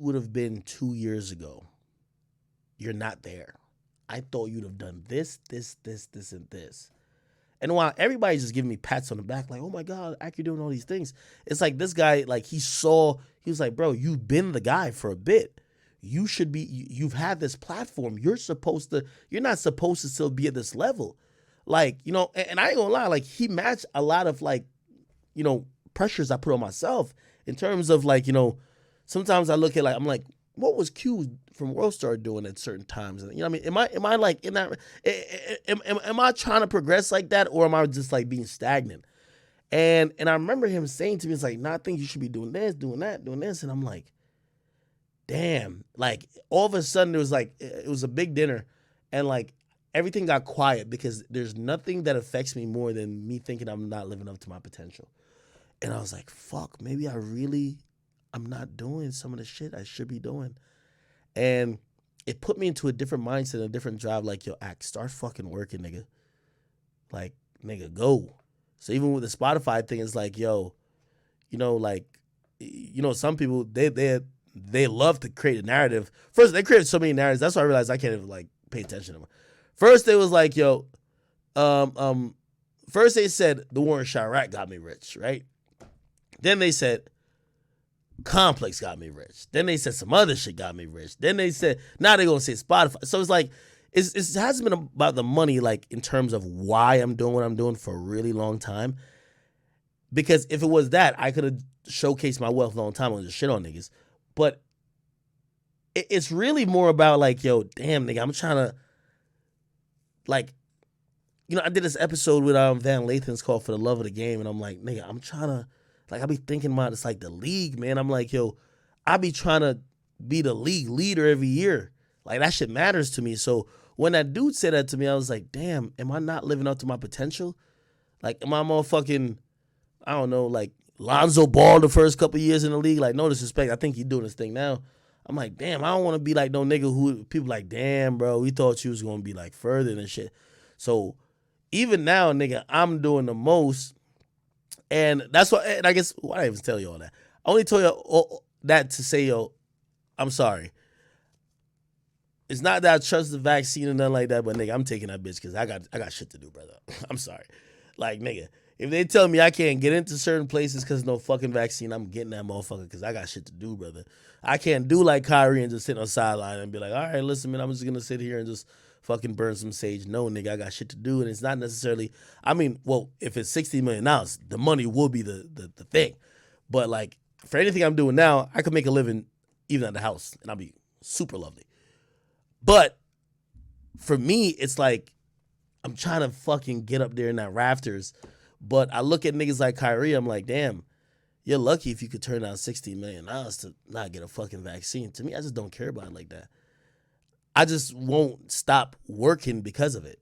would have been 2 years ago. You're not there. I thought you'd have done this, and this. And while everybody's just giving me pats on the back, like, oh my God, Ak, you're doing all these things. It's like this guy, like he was like, bro, you've been the guy for a bit. You've had this platform. You're not supposed to still be at this level. Like, and I ain't gonna lie, like he matched a lot of like, pressures I put on myself in terms of like, sometimes I look at like, I'm like, what was Q from World Star doing at certain times? And, you know what I mean? Am I like in that, am I trying to progress like that, or am I just like being stagnant? And I remember him saying to me, it's like, nah, I think you should be doing this, doing that, doing this. And I'm like, damn, like all of a sudden it was a big dinner and like everything got quiet because there's nothing that affects me more than me thinking I'm not living up to my potential. And I was like, fuck, maybe I'm not doing some of the shit I should be doing. And it put me into a different mindset, a different drive. Like, yo, Act, start fucking working, nigga. Like, nigga, go. So even with the Spotify thing, it's like, yo, some people, they love to create a narrative. First, they created so many narratives. That's why I realized I can't even, like, pay attention to them. First, it was like, yo, first they said the war in Chirac got me rich, right? Then they said Complex got me rich. Then they said some other shit got me rich. Then they said, now they're going to say Spotify. So it's like, it hasn't been about the money, like in terms of why I'm doing what I'm doing for a really long time. Because if it was that, I could have showcased my wealth a long time and just shit on niggas. But it's really more about like, yo, damn, nigga, I'm trying to, like, I did this episode with Van Lathan's called For the Love of the Game. And I'm like, nigga, I'm trying to, like, I be thinking about it's like the league, man. I'm like, yo, I be trying to be the league leader every year. Like, that shit matters to me. So when that dude said that to me, I was like, damn, am I not living up to my potential? Like, am I motherfucking, I don't know, like Lonzo Ball the first couple of years in the league? Like, no disrespect. I think he's doing his thing now. I'm like, damn, I don't want to be like no nigga who people like, damn, bro, we thought you was going to be like further than shit. So even now, nigga, I'm doing the most. And that's why, and I guess, why did I even tell you all that? I only told you all that to say, yo, I'm sorry. It's not that I trust the vaccine or nothing like that, but nigga, I'm taking that bitch because I got shit to do, brother. I'm sorry. Like, nigga, if they tell me I can't get into certain places because no fucking vaccine, I'm getting that motherfucker because I got shit to do, brother. I can't do like Kyrie and just sit on the sideline and be like, all right, listen, man, I'm just going to sit here and just fucking burn some sage. No, nigga, I got shit to do. And it's not necessarily, I mean, well, if it's $60 million, the money will be the thing. But like, for anything I'm doing now, I could make a living even at the house and I'll be super lovely. But for me, it's like, I'm trying to fucking get up there in that rafters. But I look at niggas like Kyrie, I'm like, damn, you're lucky if you could turn down $60 million to not get a fucking vaccine. To me, I just don't care about it like that. I just won't stop working because of it.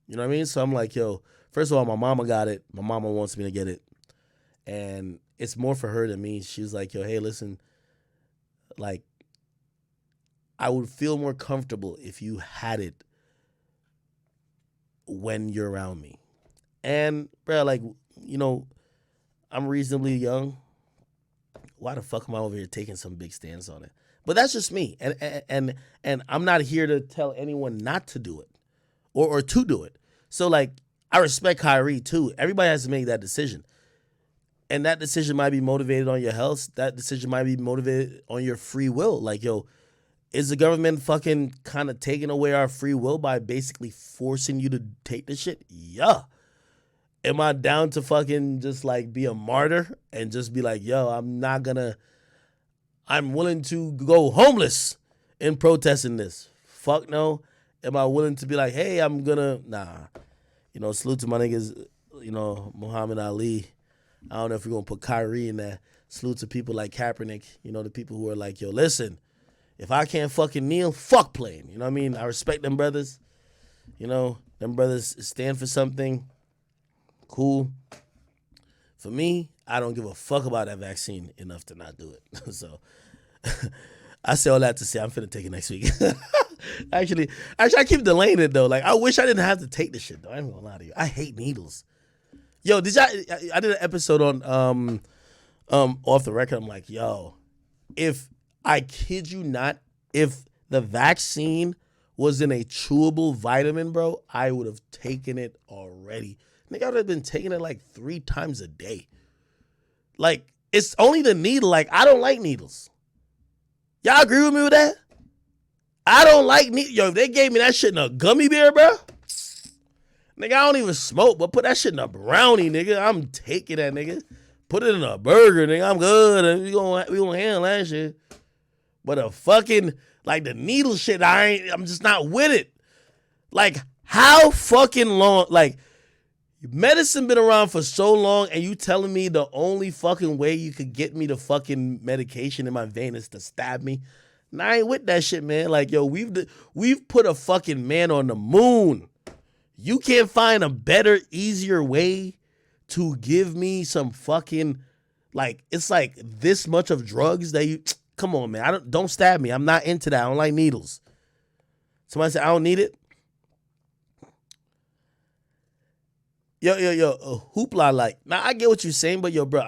You know what I mean? So I'm like, yo, first of all, my mama got it. My mama wants me to get it. And it's more for her than me. She was like, yo, hey, listen, like, I would feel more comfortable if you had it when you're around me. And, bro, like, I'm reasonably young. Why the fuck am I over here taking some big stance on it? But that's just me. And I'm not here to tell anyone not to do it or to do it. So, like, I respect Kyrie, too. Everybody has to make that decision. And that decision might be motivated on your health. That decision might be motivated on your free will. Like, yo, is the government fucking kind of taking away our free will by basically forcing you to take this shit? Yeah. Am I down to fucking just like be a martyr and just be like, yo, I'm willing to go homeless in protesting this? Fuck no. Am I willing to be like, hey, nah. Salute to my niggas, Muhammad Ali. I don't know if we're going to put Kyrie in there. Salute to people like Kaepernick, the people who are like, yo, listen, if I can't fucking kneel, fuck playing. You know what I mean? I respect them brothers. Them brothers stand for something. Cool. For me, I don't give a fuck about that vaccine enough to not do it. So I say all that to say I'm finna take it next week. Actually, I keep delaying it though. Like, I wish I didn't have to take this shit though. I ain't gonna lie to you. I hate needles. Yo, I did an episode on Off the Record. I'm like, yo, if I kid you not, if the vaccine was in a chewable vitamin, bro, I would have taken it already. Nigga, I would have been taking it like 3 times a day. Like, it's only the needle. Like, I don't like needles. Y'all agree with me with that? I don't like needles. Yo, if they gave me that shit in a gummy bear, bro, nigga, I don't even smoke, but put that shit in a brownie, nigga. I'm taking that, nigga. Put it in a burger, nigga. I'm good. And we gonna handle that shit. But a fucking, like, the needle shit, I'm just not with it. Like, how fucking long, like, medicine been around for so long, and you telling me the only fucking way you could get me the fucking medication in my vein is to stab me? And I ain't with that shit, man. Like, yo, we've put a fucking man on the moon. You can't find a better, easier way to give me some fucking, like, it's like this much of drugs that you, come on, man. Don't stab me. I'm not into that. I don't like needles. Somebody said I don't need it. Yo, hoopla, like, now I get what you're saying, but yo, bro,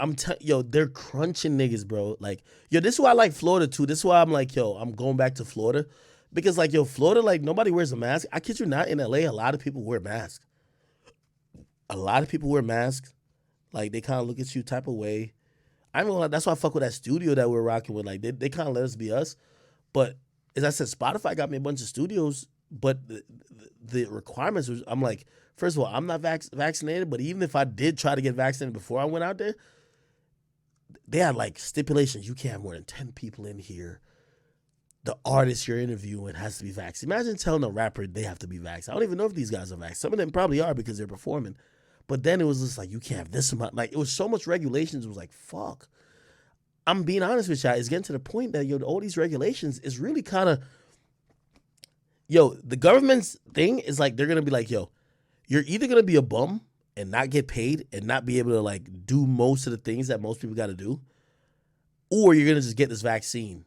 they're crunching niggas, bro. Like, yo, this is why I like Florida too. This is why I'm like, yo, I'm going back to Florida. Because, like, yo, Florida, like, nobody wears a mask. I kid you not, in LA, a lot of people wear masks. A lot of people wear masks. Like, they kind of look at you type of way. I mean, like, that's why I fuck with that studio that we're rocking with. Like, they kind of let us be us. But, as I said, Spotify got me a bunch of studios, but the requirements was, I'm like, first of all, I'm not vaccinated, but even if I did try to get vaccinated before I went out there, they had, like, stipulations. You can't have more than 10 people in here. The artist you're interviewing has to be vaccinated. Imagine telling a rapper they have to be vaccinated. I don't even know if these guys are vaccinated. Some of them probably are because they're performing. But then it was just like, you can't have this amount. Like, it was so much regulations. It was like, fuck. I'm being honest with y'all. It's getting to the point that, yo, all these regulations is really kind of, yo, the government's thing is like, they're going to be like, yo, you're either going to be a bum and not get paid and not be able to, like, do most of the things that most people got to do, or you're going to just get this vaccine.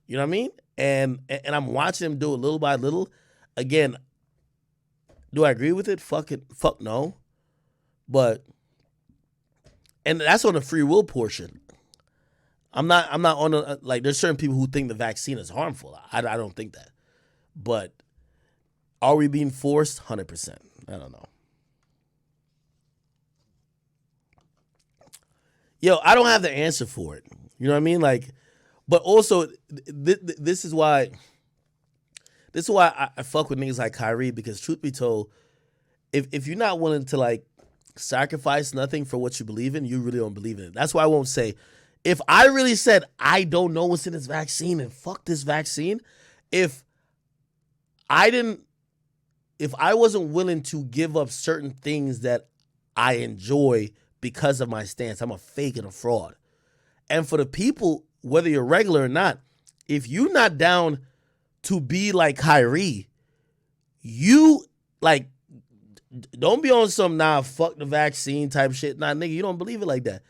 You know what I mean? And I'm watching them do it little by little. Again, do I agree with it? Fuck no. But, and that's on the free will portion. I'm not on the, like, there's certain people who think the vaccine is harmful. I don't think that. But are we being forced? 100%. I don't know. Yo, I don't have the answer for it. You know what I mean? Like, but also, this is why I fuck with niggas like Kyrie, because truth be told, if you're not willing to, like, sacrifice nothing for what you believe in, you really don't believe in it. That's why I won't say, if I really said, I don't know what's in this vaccine and fuck this vaccine, if I wasn't willing to give up certain things that I enjoy because of my stance, I'm a fake and a fraud. And for the people, whether you're regular or not, if you're not down to be like Kyrie, you, like, don't be on some, nah, fuck the vaccine type shit. Nah, nigga, you don't believe it like that.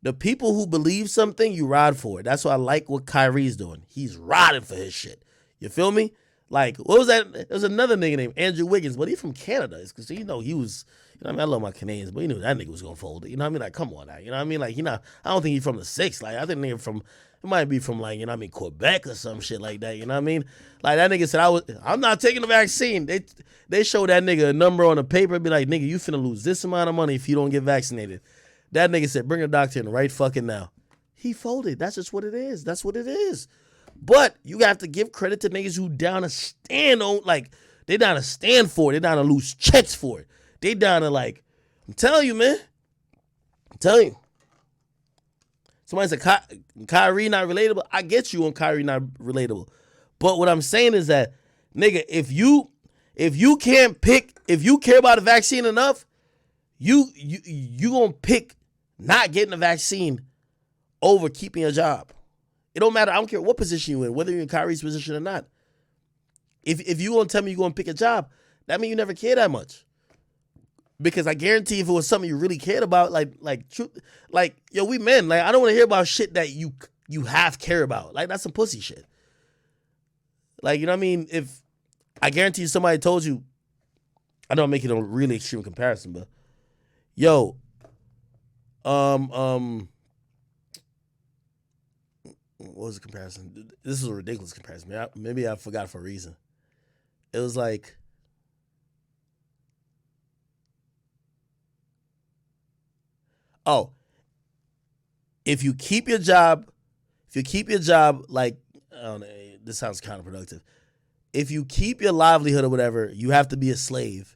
The people who believe something, you ride for it. That's why I like what Kyrie's doing. He's riding for his shit. You feel me? Like, what was that? There was another nigga named Andrew Wiggins, but he's from Canada. It's because, you know, he was, you know what I mean? I love my Canadians, but you knew that nigga was going to fold it. You know what I mean? Like, come on now. You know what I mean? Like, I don't think he's from the 6. Like, I think nigga from, it might be from, like, you know what I mean, Quebec or some shit like that. You know what I mean? Like, that nigga said, I'm not taking the vaccine. They show that nigga a number on the paper, be like, nigga, you finna lose this amount of money if you don't get vaccinated. That nigga said, bring a doctor in right fucking now. He folded. That's just what it is. That's what it is. But you have to give credit to niggas who down to stand on, like, they down to stand for it. They down to lose checks for it. They down to, like, I'm telling you, man. I'm telling you. Somebody said, Kyrie not relatable. I get you on Kyrie not relatable. But what I'm saying is that, nigga, if you can't pick, if you care about the vaccine enough, you gonna pick not getting the vaccine over keeping a job. It don't matter. I don't care what position you in, whether you're in Kyrie's position or not. If you gonna tell me you're gonna pick a job, that means you never care that much. Because I guarantee if it was something you really cared about, like truth, like, yo, we men, like, I don't want to hear about shit that you half care about. Like, that's some pussy shit. Like, you know what I mean? If I guarantee you somebody told you, I don't make it a really extreme comparison, but yo, what was the comparison? This is a ridiculous comparison. Maybe I forgot for a reason. It was like, oh, if you keep your job, like, I don't know, this sounds counterproductive. If you keep your livelihood or whatever, you have to be a slave,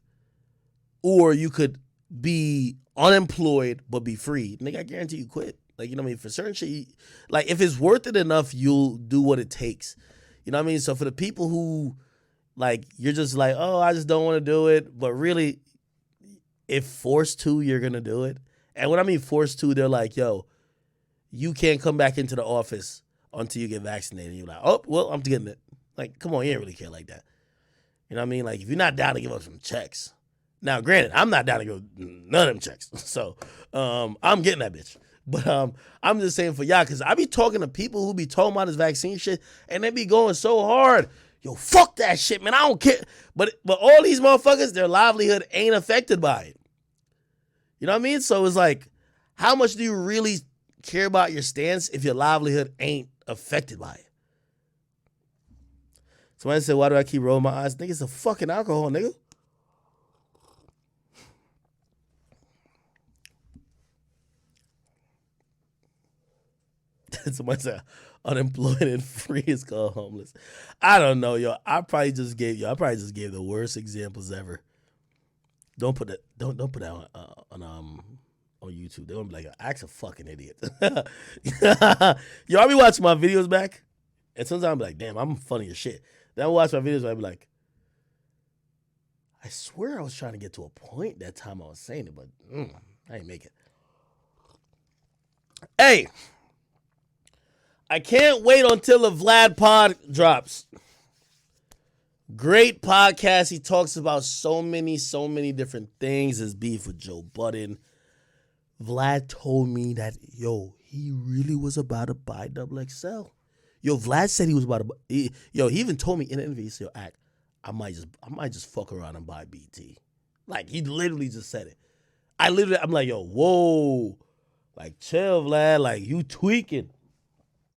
or you could be unemployed but be free. Nigga, I guarantee you quit. Like, you know what I mean? For certain shit, like, if it's worth it enough, you'll do what it takes. You know what I mean? So for the people who, like, you're just like, oh, I just don't want to do it, but really, if forced to, you're going to do it. And when I mean forced to, they're like, yo, you can't come back into the office until you get vaccinated. You're like, oh, well, I'm getting it. Like, come on, you ain't really care like that. You know what I mean? Like, if you're not down to give up some checks. Now, granted, I'm not down to give none of them checks. So, I'm getting that bitch. But I'm just saying for y'all, because I be talking to people who be talking about this vaccine shit, and they be going so hard. Yo, fuck that shit, man. I don't care. But all these motherfuckers, their livelihood ain't affected by it. You know what I mean? So it's like, how much do you really care about your stance if your livelihood ain't affected by it? Somebody said, why do I keep rolling my eyes? Nigga, it's a fucking alcohol, nigga. Somebody said, unemployed and free is called homeless. I don't know, yo. I probably just gave the worst examples ever. Don't put that on YouTube. They're gonna be like, act a fucking idiot. Yo, I be watching my videos back, and sometimes I'm like, damn, I'm funny as shit. Then I watch my videos and I be like, I swear I was trying to get to a point that time I was saying it, but I ain't make it. Hey, I can't wait until the Vlad pod drops. Great podcast. He talks about so many different things. His beef with Joe Budden. Vlad told me that, yo, he really was about to buy XXL. Yo, Vlad said he was about to. He even told me in an interview, he said, yo, I might just fuck around and buy BT. Like, he literally just said it. I'm like, yo, whoa, like, chill, Vlad, like, you tweaking.